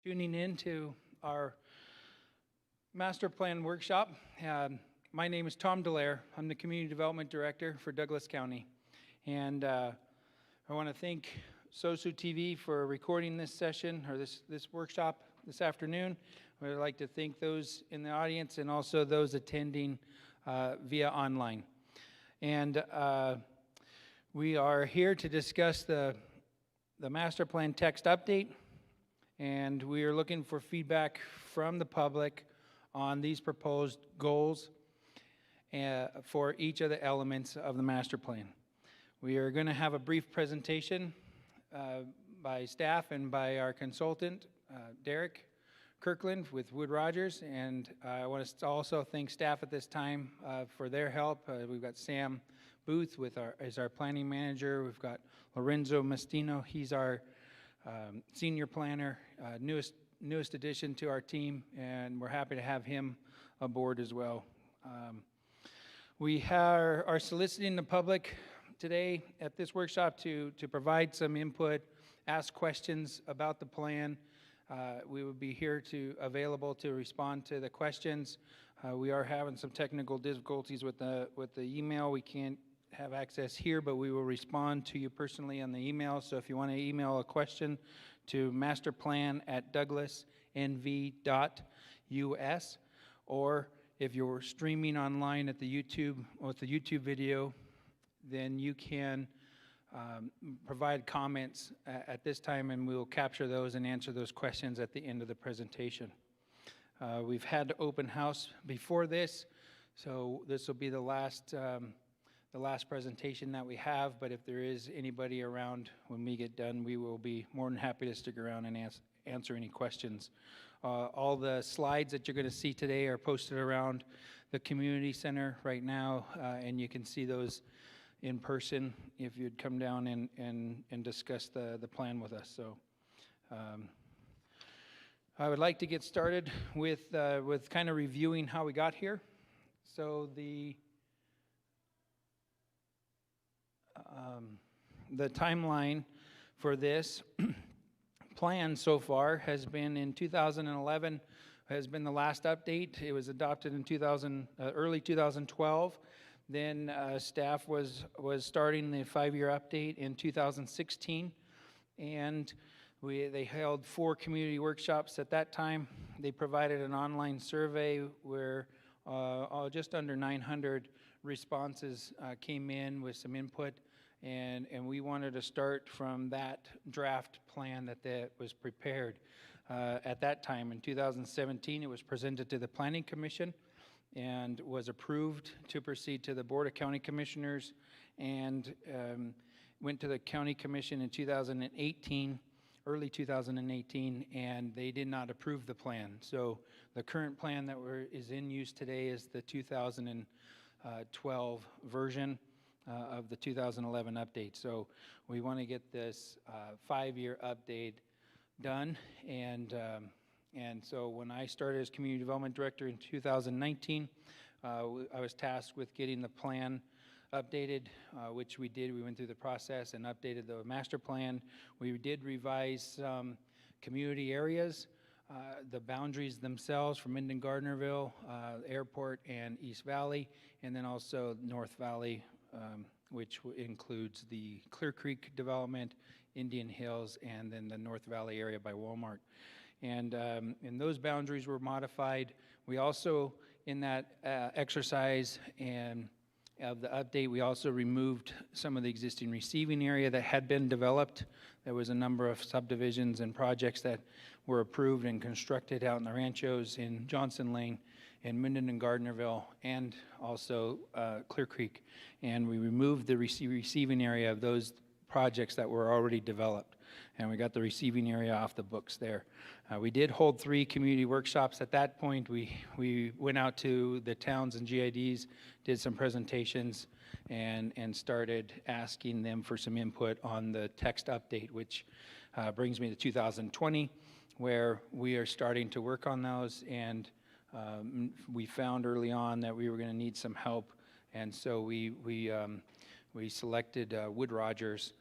Tuning in to our master plan workshop. My name is Tom Dallaire. I'm the Community Development Director for Douglas County. And I want to thank SOSU TV for recording this session, or this workshop this afternoon. I'd like to thank those in the audience and also those attending via online. And we are here to discuss the master plan text update. And we are looking for feedback from the public on these proposed goals for each of the elements of the master plan. We are going to have a brief presentation by staff and by our consultant, Derek Kirkland with Wood Rogers. And I want to also thank staff at this time for their help. We've got Sam Booth as our planning manager. We've got Lorenzo Mastino. He's our senior planner, newest addition to our team, and we're happy to have him aboard as well. We are soliciting the public today at this workshop to provide some input, ask questions about the plan. We will be here available to respond to the questions. We are having some technical difficulties with the email. We can't have access here, but we will respond to you personally on the email. So if you want to email a question to masterplan@douglasnv.us, or if you're streaming online at the YouTube video, then you can provide comments at this time, and we will capture those and answer those questions at the end of the presentation. We've had open house before this, so this will be the last presentation that we have, but if there is anybody around when we get done, we will be more than happy to stick around and answer any questions. All the slides that you're going to see today are posted around the community center right now, and you can see those in person if you'd come down and discuss the plan with us. So I would like to get started with kind of reviewing how we got here. So the timeline for this plan so far has been in 2011 has been the last update. It was adopted in early 2012. Then staff was starting the 5-year update in 2016, and they held 4 community workshops at that time. They provided an online survey where just under 900 responses came in with some input. And we wanted to start from that draft plan that was prepared. At that time, in 2017, it was presented to the Planning Commission and was approved to proceed to the Board of County Commissioners, and went to the County Commission in 2018, early 2018, and they did not approve the plan. So the current plan that is in use today is the 2012 version of the 2011 update. So we want to get this 5-year update done, and so when I started as Community Development Director in 2019, I was tasked with getting the plan updated, which we did. We went through the process and updated the master plan. We did revise some community areas, the boundaries themselves from Minden-Gardnerville, Airport, and East Valley, and then also North Valley, which includes the Clear Creek development, Indian Hills, and then the North Valley area by Walmart. And those boundaries were modified. We also, in that exercise and of the update, we also removed some of the existing receiving area that had been developed. There was a number of subdivisions and projects that were approved and constructed out in the ranchos in Johnson Lane, in Minden and Gardnerville, and also Clear Creek. And we removed the receiving area of those projects that were already developed. And we got the receiving area off the books there. We did hold 3 community workshops at that point. We went out to the towns and GIDs, did some presentations, and started asking them for some input on the text update, which brings me to 2020, where we are starting to work on those. And we found early on that we were going to need some help, and so we selected Wood Rogers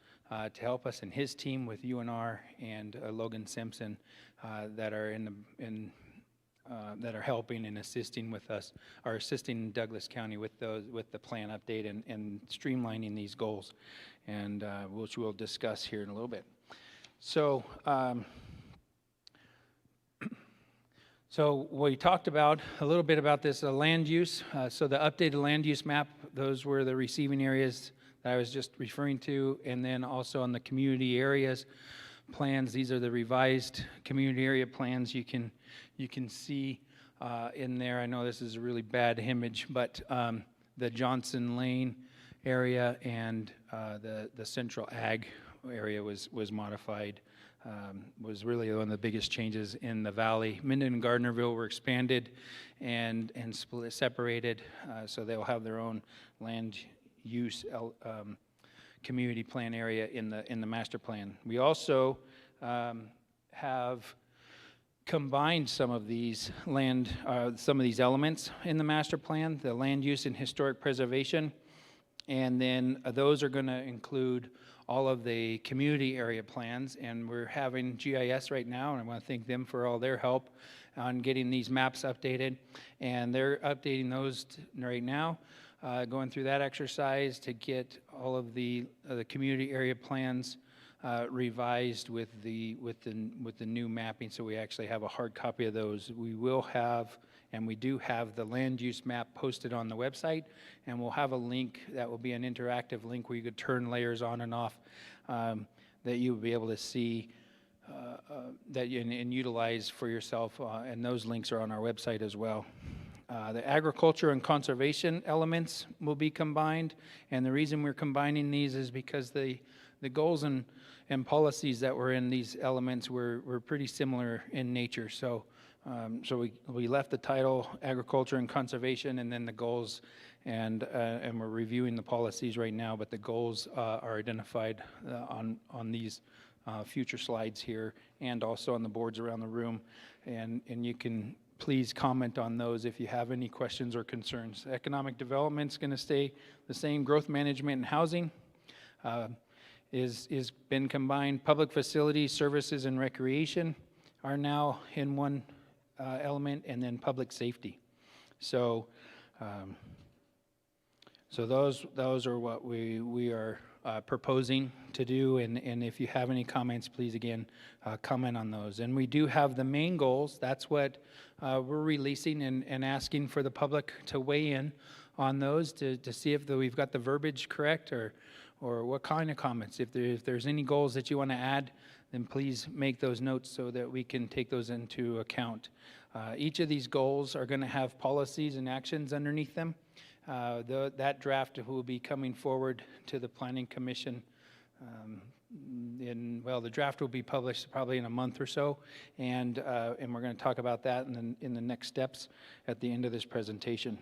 to help us, and his team with UNR and Logan Simpson that are that are helping and assisting with us, are assisting Douglas County with the plan update and streamlining these goals, and which we'll discuss here in a little bit. So. So we talked about a little bit about this land use. So the updated land use map, those were the receiving areas that I was just referring to, and then also on the community areas plans, these are the revised community area plans. You can see in there. I know this is a really bad image, but the Johnson Lane area and the Central Ag area was modified. Was really one of the biggest changes in the valley. Minden and Gardnerville were expanded and separated, so they'll have their own land use community plan area in the master plan. We also have combined some of these elements in the master plan, the land use and historic preservation, and then those are going to include all of the community area plans, and we're having GIS right now, and I want to thank them for all their help on getting these maps updated, and they're updating those right now, going through that exercise to get all of the community area plans revised with the new mapping, so we actually have a hard copy of those. We will have, and we do have, the land use map posted on the website, and we'll have a link that will be an interactive link where you could turn layers on and off that you will be able to see and utilize for yourself, and those links are on our website as well. The agriculture and conservation elements will be combined, and the reason we're combining these is because the goals and policies that were in these elements were pretty similar in nature. So we left the title agriculture and conservation, and then the goals, and we're reviewing the policies right now, but the goals are identified on these future slides here, and also on the boards around the room, and you can please comment on those if you have any questions or concerns. Economic development's going to stay the same. Growth management and housing is been combined. Public facilities, services, and recreation are now in one element, and then public safety. So those are what we are proposing to do, and if you have any comments, please again comment on those. And we do have the main goals. That's what we're releasing and asking for the public to weigh in on those to see if we've got the verbiage correct, or what kind of comments. If there's any goals that you want to add, then please make those notes so that we can take those into account. Each of these goals are going to have policies and actions underneath them. That draft will be coming forward to the Planning Commission the draft will be published probably in a month or so, and we're going to talk about that in the next steps at the end of this presentation.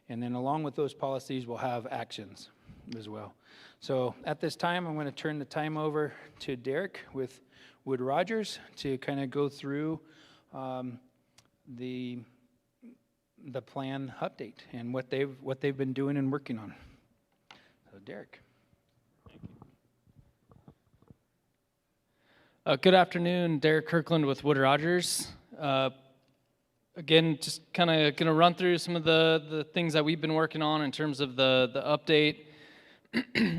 And then along with those policies, we'll have actions as well. So at this time, I'm going to turn the time over to Derek with Wood Rogers to kind of go through the plan update and what they've been doing and working on. So Derek. Thank you. Good afternoon, Derek Kirkland with Wood Rogers. Again, just kind of going to run through some of the things that we've been working on in terms of the update.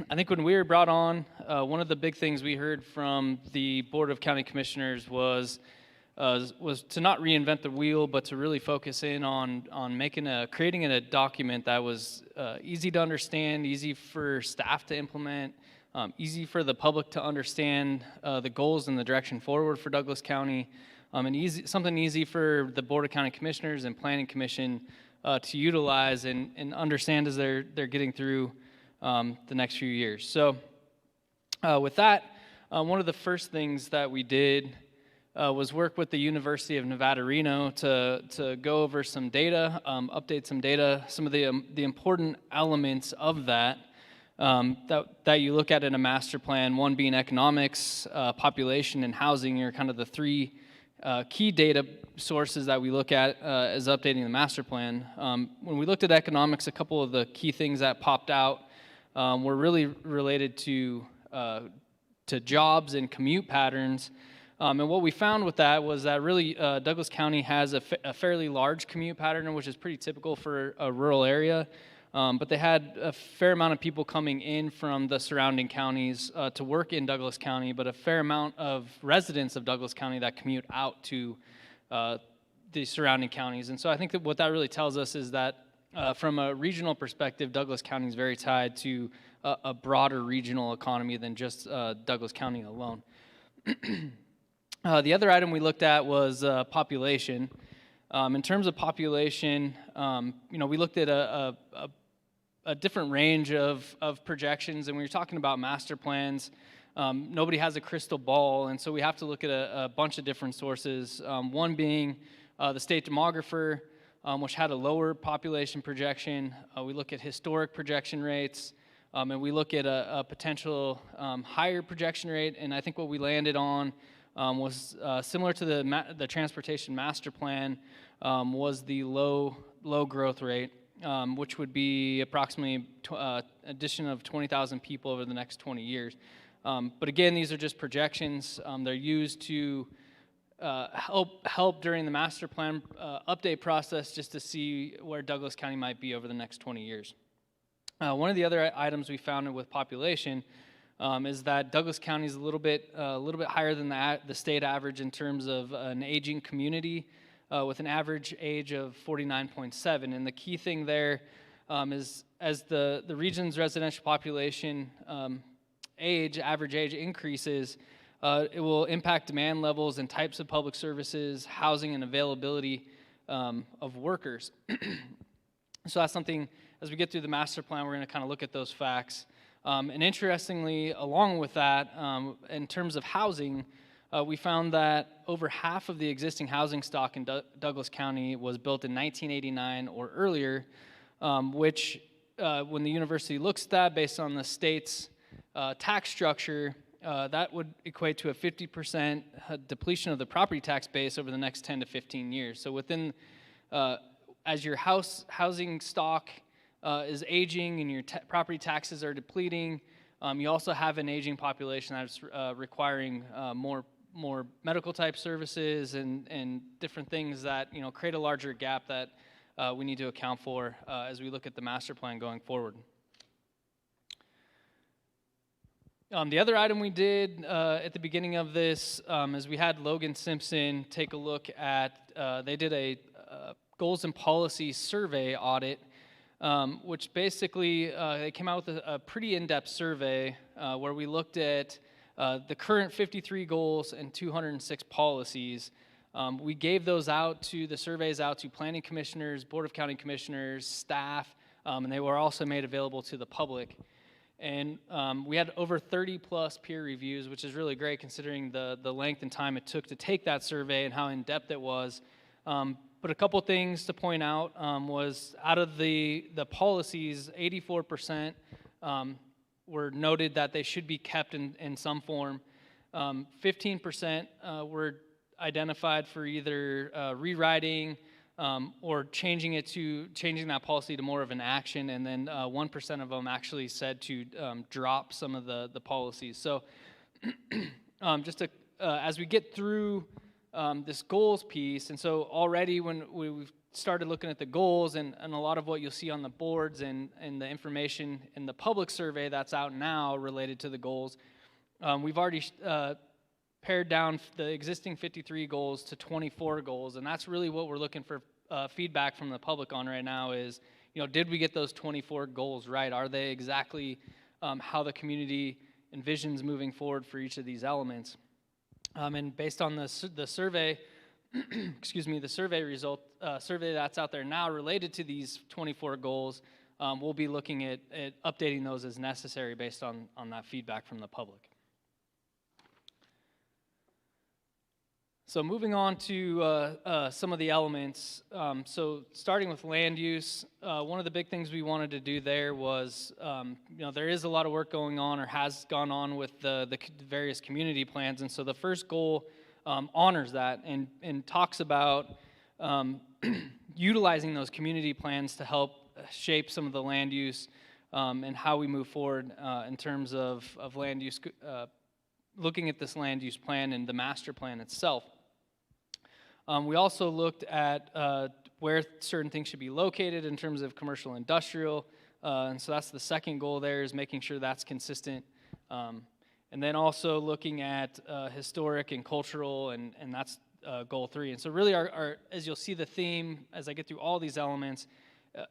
I think when we were brought on, one of the big things we heard from the Board of County Commissioners was to not reinvent the wheel, but to really focus in on creating a document that was easy to understand, easy for staff to implement, easy for the public to understand the goals and the direction forward for Douglas County, and something easy for the Board of County Commissioners and Planning Commission to utilize and understand as they're getting through the next few years. So with that, one of the first things that we did was work with the University of Nevada, Reno to go over some data, update some data, some of the important elements of that you look at in a master plan, one being economics, population, and housing are kind of the three key data sources that we look at as updating the master plan. When we looked at economics, a couple of the key things that popped out were really related to to jobs and commute patterns. And what we found with that was that really Douglas County has a fairly large commute pattern, which is pretty typical for a rural area. But they had a fair amount of people coming in from the surrounding counties to work in Douglas County, but a fair amount of residents of Douglas County that commute out to the surrounding counties. And so I think that what that really tells us is that from a regional perspective, Douglas County is very tied to a broader regional economy than just Douglas County alone. The other item we looked at was population. In terms of population, we looked at a different range of projections, and when you're talking about master plans, nobody has a crystal ball, and so we have to look at a bunch of different sources. One being the state demographer, which had a lower population projection. We look at historic projection rates, and we look at a potential higher projection rate, and I think what we landed on was similar to the transportation master plan, was the low growth rate, which would be approximately addition of 20,000 people over the next 20 years. But again, these are just projections. They're used to help during the master plan update process just to see where Douglas County might be over the next 20 years. One of the other items we found with population is that Douglas County is a little bit higher than the state average in terms of an aging community with an average age of 49.7. And the key thing there is as the region's residential population average age increases, it will impact demand levels and types of public services, housing, and availability of workers. So that's something, as we get through the master plan, we're going to kind of look at those facts. And interestingly, along with that, in terms of housing, we found that over half of the existing housing stock in Douglas County was built in 1989 or earlier, which when the university looks at that based on the state's tax structure, that would equate to a 50% depletion of the property tax base over the next 10 to 15 years. So as your housing stock is aging and your property taxes are depleting, you also have an aging population that's requiring more medical type services and different things that create a larger gap that we need to account for as we look at the master plan going forward. The other item we did at the beginning of this is we had Logan Simpson take a look at, they did a goals and policy survey audit, which basically they came out with a pretty in-depth survey where we looked at the current 53 goals and 206 policies. We gave those surveys out to planning commissioners, board of county commissioners, staff, and they were also made available to the public. And we had over 30 plus peer reviews, which is really great considering the length and time it took to take that survey and how in-depth it was. But a couple things to point out was out of the policies, 84% were noted that they should be kept in some form. 15% were identified for either rewriting or changing that policy to more of an action, and then 1% of them actually said to drop some of the policies. So just to, as we get through this goals piece, and so already when we've started looking at the goals and a lot of what you'll see on the boards and the information in the public survey that's out now related to the goals, we've already pared down the existing 53 goals to 24 goals, and that's really what we're looking for feedback from the public on right now is, did we get those 24 goals right? Are they exactly how the community envisions moving forward for each of these elements? And based on the survey, the survey that's out there now related to these 24 goals, we'll be looking at updating those as necessary based on that feedback from the public. So moving on to some of the elements, so starting with land use, one of the big things we wanted to do there was, there is a lot of work going on or has gone on with the various community plans, and so the first goal honors that and talks about utilizing those community plans to help shape some of the land use and how we move forward in terms of land use looking at this land use plan and the master plan itself. We also looked at where certain things should be located in terms of commercial industrial, and so that's the second goal there, is making sure that's consistent. And then also looking at historic and cultural, and that's goal 3. And so really as you'll see the theme as I get through all these elements,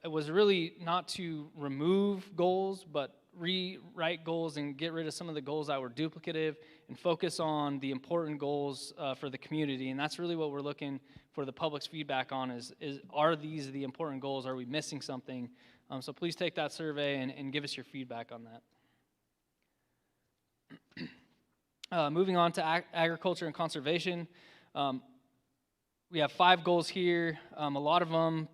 it was really not to remove goals, but rewrite goals and get rid of some of the goals that were duplicative and focus on the important goals for the community. And that's really what we're looking for the public's feedback on is are these the important goals? Are we missing something? So please take that survey and give us your feedback on that. Moving on to agriculture and conservation. We have 5 goals here. A lot of them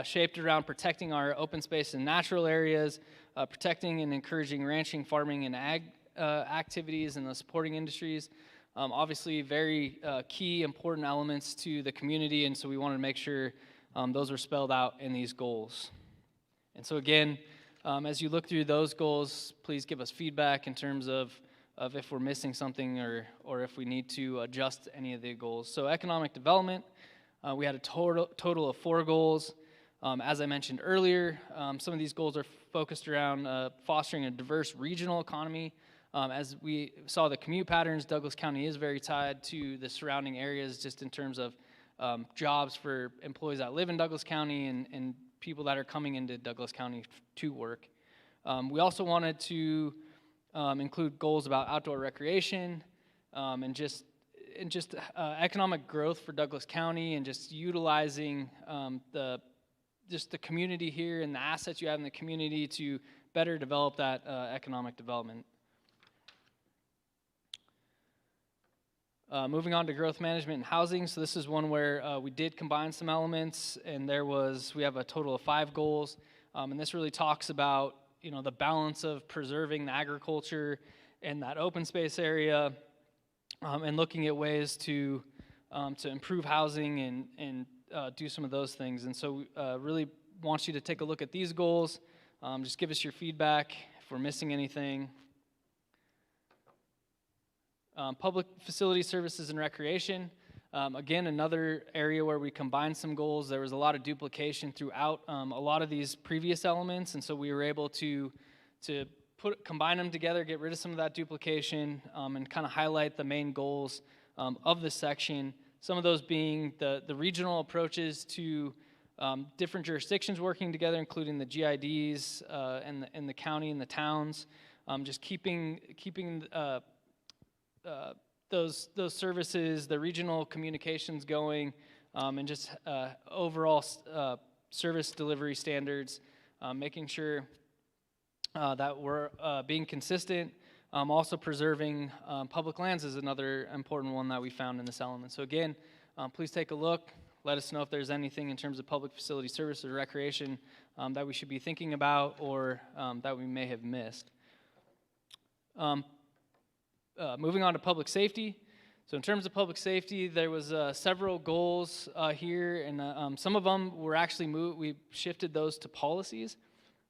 shaped around protecting our open space and natural areas, protecting and encouraging ranching, farming, and ag activities and the supporting industries. Obviously, very key, important elements to the community, and so we wanted to make sure those were spelled out in these goals. And so again, as you look through those goals, please give us feedback in terms of if we're missing something or if we need to adjust any of the goals. So economic development, we had a total of 4 goals. As I mentioned earlier, some of these goals are focused around fostering a diverse regional economy. As we saw the commute patterns, Douglas County is very tied to the surrounding areas just in terms of jobs for employees that live in Douglas County and people that are coming into Douglas County to work. We also wanted to include goals about outdoor recreation and just economic growth for Douglas County and just utilizing the community here and the assets you have in the community to better develop that economic development. Moving on to growth management and housing. So this is one where we did combine some elements, and we have a total of 5 goals. And this really talks about, the balance of preserving the agriculture and that open space area, and looking at ways to improve housing and do some of those things. And so really want you to take a look at these goals. Just give us your feedback if we're missing anything. Public facility services and recreation. Again, another area where we combined some goals. There was a lot of duplication throughout a lot of these previous elements, and so we were able to combine them together, get rid of some of that duplication, and kind of highlight the main goals of this section. Some of those being the regional approaches to different jurisdictions working together, including the GIDs and the county and the towns. Just keeping those services, the regional communications going, and just overall service delivery standards, making sure that we're being consistent. Also preserving public lands is another important one that we found in this element. So again, please take a look. Let us know if there's anything in terms of public facility service or recreation that we should be thinking about or that we may have missed. Moving on to public safety. So in terms of public safety, there was several goals here, and some of them were actually we shifted those to policies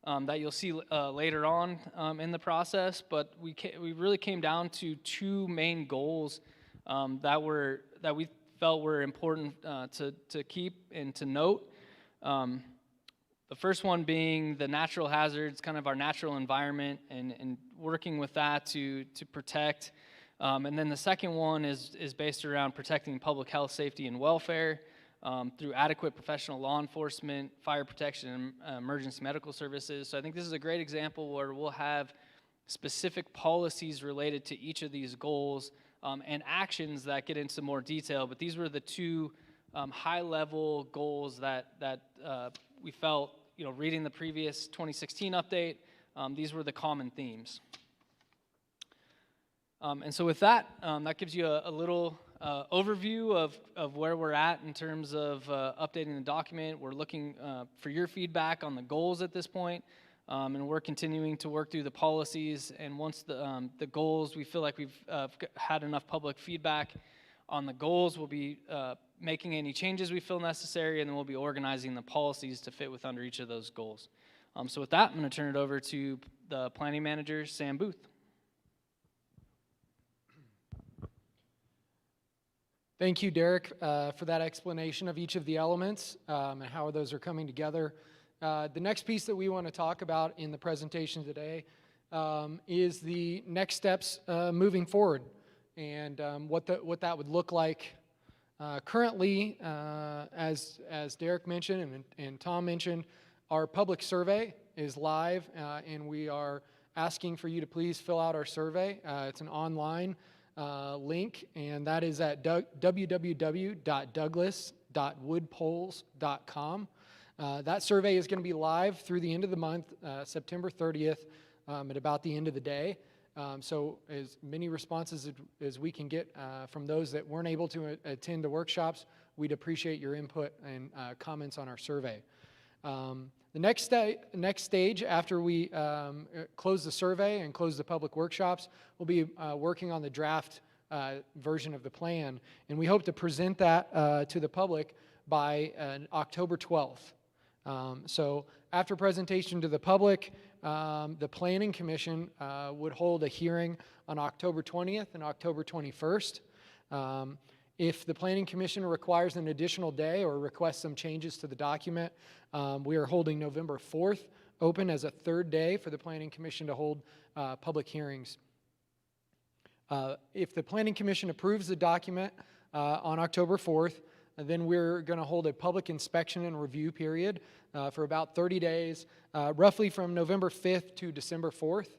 that you'll see later on in the process. But we really came down to 2 main goals that we felt were important to keep and to note. The first one being the natural hazards, kind of our natural environment, and working with that to protect. And then the second one is based around protecting public health, safety, and welfare through adequate professional law enforcement, fire protection, and emergency medical services. So I think this is a great example where we'll have specific policies related to each of these goals and actions that get into more detail. But these were the 2 high-level goals that we felt, reading the previous 2016 update, these were the common themes. And so with that, that gives you a little overview of where we're at in terms of updating the document. We're looking for your feedback on the goals at this point, and we're continuing to work through the policies. And once the goals, we feel like we've had enough public feedback on the goals, we'll be making any changes we feel necessary, and then we'll be organizing the policies to fit with under each of those goals. So with that, I'm going to turn it over to the planning manager, Sam Booth. Thank you, Derek, for that explanation of each of the elements and how those are coming together. The next piece that we want to talk about in the presentation today is the next steps moving forward and what that would look like. Currently, as Derek mentioned and Tom mentioned, our public survey is live, and we are asking for you to please fill out our survey. It's an online link, and that is at www.douglas.woodpolls.com. That survey is going to be live through the end of the month, September 30th, at about the end of the day. So as many responses as we can get from those that weren't able to attend the workshops, we'd appreciate your input and comments on our survey. The next stage after we close the survey and close the public workshops, we'll be working on the draft version of the plan, and we hope to present that to the public by October 12th. So after presentation to the public, the Planning Commission would hold a hearing on October 20th and October 21st. If the Planning Commission requires an additional day or requests some changes to the document, we are holding November 4th open as a third day for the Planning Commission to hold public hearings. If the Planning Commission approves the document on October 4th, then we're going to hold a public inspection and review period for about 30 days, roughly from November 5th to December 4th,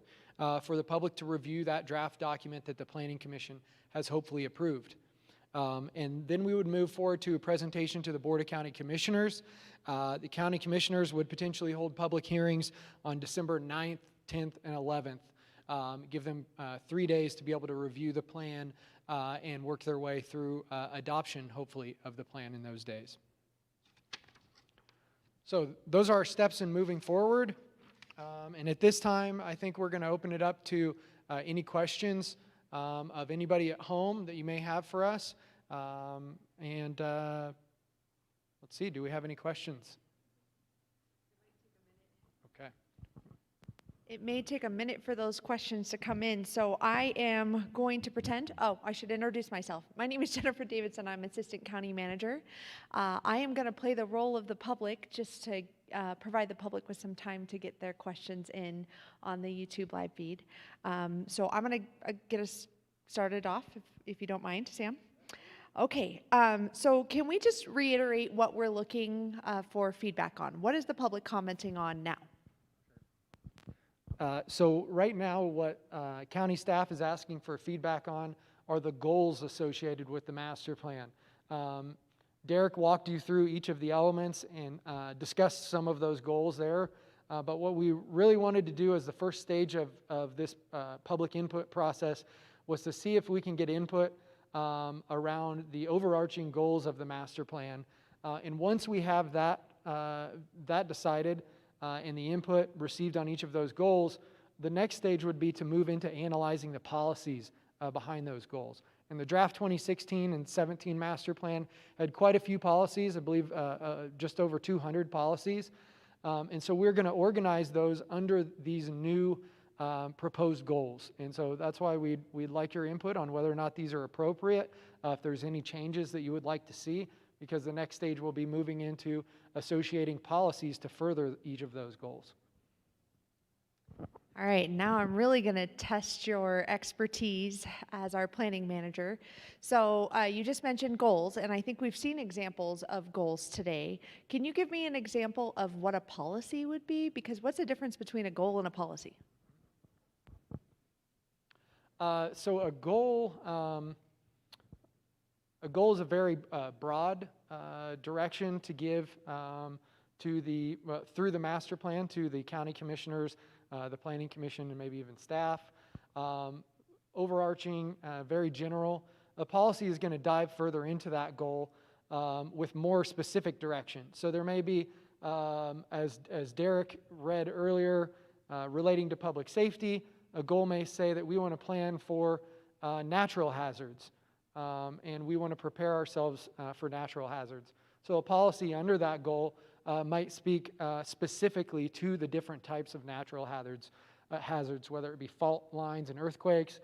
for the public to review that draft document that the Planning Commission has hopefully approved. And then we would move forward to a presentation to the Board of County Commissioners. The County Commissioners would potentially hold public hearings on December 9th, 10th, and 11th. Give them 3 days to be able to review the plan and work their way through adoption, hopefully, of the plan in those days. So those are our steps in moving forward. And at this time, I think we're going to open it up to any questions of anybody at home that you may have for us. Let's see, do we have any questions? Okay. It may take a minute for those questions to come in, so I am going to pretend. Oh, I should introduce myself. My name is Jennifer Davidson. I'm Assistant County Manager. I am going to play the role of the public just to provide the public with some time to get their questions in on the YouTube live feed. So I'm going to get us started off, if you don't mind, Sam. Okay, so can we just reiterate what we're looking for feedback on? What is the public commenting on now? So right now, what county staff is asking for feedback on are the goals associated with the master plan. Derek walked you through each of the elements and discussed some of those goals there. But what we really wanted to do as the first stage of this public input process was to see if we can get input around the overarching goals of the master plan. And once we have that decided, and the input received on each of those goals, the next stage would be to move into analyzing the policies behind those goals. And the draft 2016 and 17 master plan had quite a few policies, I believe just over 200 policies. And so we're going to organize those under these new proposed goals. And so that's why we'd like your input on whether or not these are appropriate, if there's any changes that you would like to see, because the next stage will be moving into associating policies to further each of those goals. All right, now I'm really going to test your expertise as our planning manager. So you just mentioned goals, and I think we've seen examples of goals today. Can you give me an example of what a policy would be? Because what's the difference between a goal and a policy? So a goal is a very broad direction to give through the master plan to the county commissioners, the planning commission, and maybe even staff. Overarching, very general. A policy is going to dive further into that goal with more specific direction. So there may be, as Derek read earlier, relating to public safety, a goal may say that we want to plan for natural hazards. And we want to prepare ourselves for natural hazards. So a policy under that goal might speak specifically to the different types of natural hazards, whether it be fault lines and earthquakes,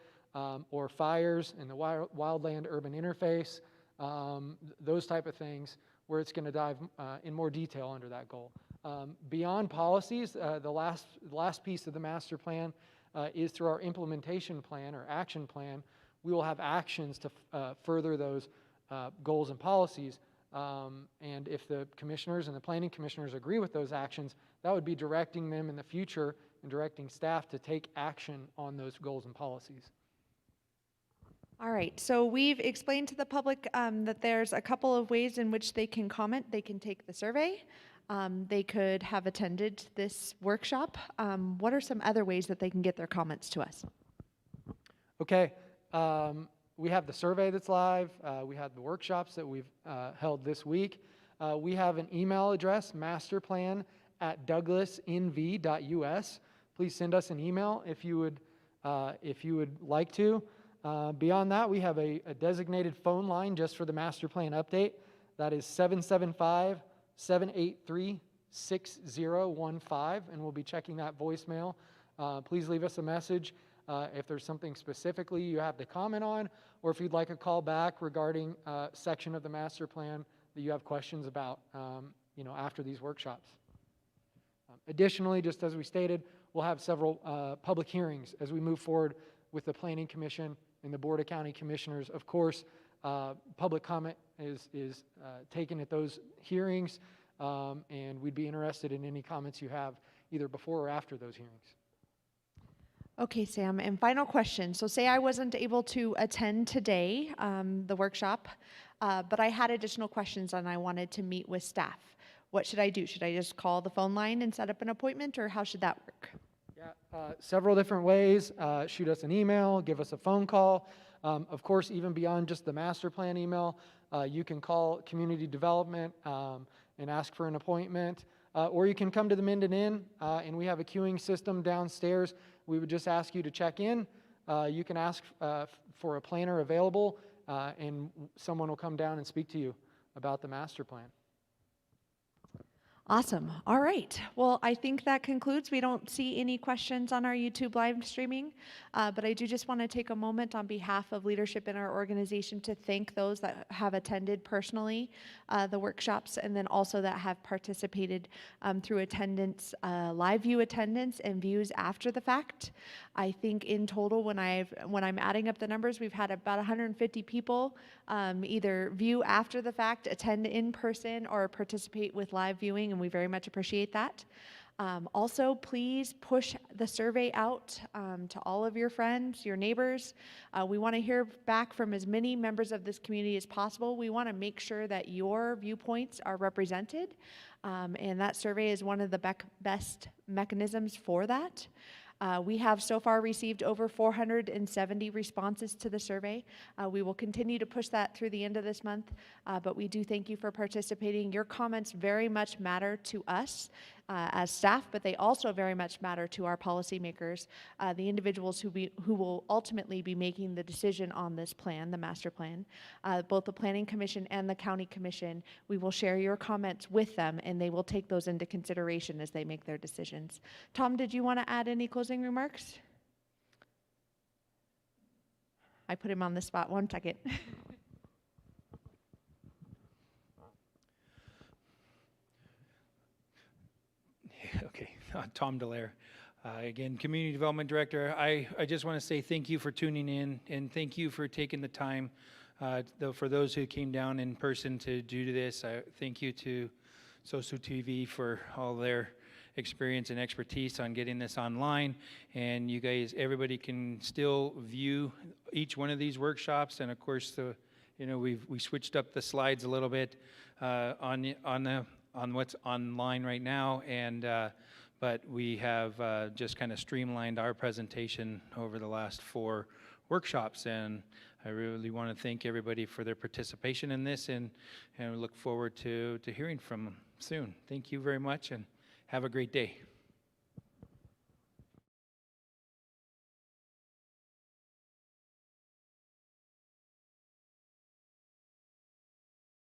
or fires in the wildland-urban interface, those type of things, where it's going to dive in more detail under that goal. Beyond policies, the last piece of the master plan is through our implementation plan or action plan. We will have actions to further those goals and policies. And if the commissioners and the planning commissioners agree with those actions, that would be directing them in the future and directing staff to take action on those goals and policies. All right, so we've explained to the public that there's a couple of ways in which they can comment. They can take the survey. They could have attended this workshop. What are some other ways that they can get their comments to us? Okay, we have the survey that's live. We have the workshops that we've held this week. We have an email address, masterplan@douglasnv.us. Please send us an email if you would like to. Beyond that, we have a designated phone line just for the master plan update. That is 775-783-6015, and we'll be checking that voicemail. Please leave us a message if there's something specifically you have to comment on, or if you'd like a call back regarding a section of the master plan that you have questions about after these workshops. Additionally, just as we stated, we'll have several public hearings as we move forward with the Planning Commission and the Board of County Commissioners. Of course, public comment is taken at those hearings, and we'd be interested in any comments you have either before or after those hearings. Okay, Sam, and final question. So say I wasn't able to attend today, the workshop, but I had additional questions and I wanted to meet with staff. What should I do? Should I just call the phone line and set up an appointment, or how should that work? Yeah, several different ways. Shoot us an email, give us a phone call. Of course, even beyond just the master plan email, you can call community development and ask for an appointment, or you can come to the Minden Inn, and we have a queuing system downstairs. We would just ask you to check in. You can ask for a planner available, and someone will come down and speak to you about the master plan. Awesome. All right. Well, I think that concludes. We don't see any questions on our YouTube live streaming, but I do just want to take a moment on behalf of leadership in our organization to thank those that have attended personally the workshops, and then also that have participated through attendance, live view attendance and views after the fact. I think in total, when I'm adding up the numbers, we've had about 150 people either view after the fact, attend in person, or participate with live viewing, and we very much appreciate that. Also, please push the survey out to all of your friends, your neighbors. We want to hear back from as many members of this community as possible. We want to make sure that your viewpoints are represented, and that survey is one of the best mechanisms for that. We have so far received over 470 responses to the survey. We will continue to push that through the end of this month, but we do thank you for participating. Your comments very much matter to us as staff, but they also very much matter to our policymakers, the individuals who will ultimately be making the decision on this plan, the master plan. Both the Planning Commission and the County Commission, we will share your comments with them, and they will take those into consideration as they make their decisions. Tom, did you want to add any closing remarks? I put him on the spot. 1 second. Okay, Tom Dallaire. Again, Community Development Director. I just want to say thank you for tuning in, and thank you for taking the time. For those who came down in person to do this, thank you to SOSU TV for all their experience and expertise on getting this online. And you guys, everybody can still view each one of these workshops. And of course, we switched up the slides a little bit on what's online right now, but we have just kind of streamlined our presentation over the last 4 workshops, and I really want to thank everybody for their participation in this, and we look forward to hearing from them soon. Thank you very much, and have a great day.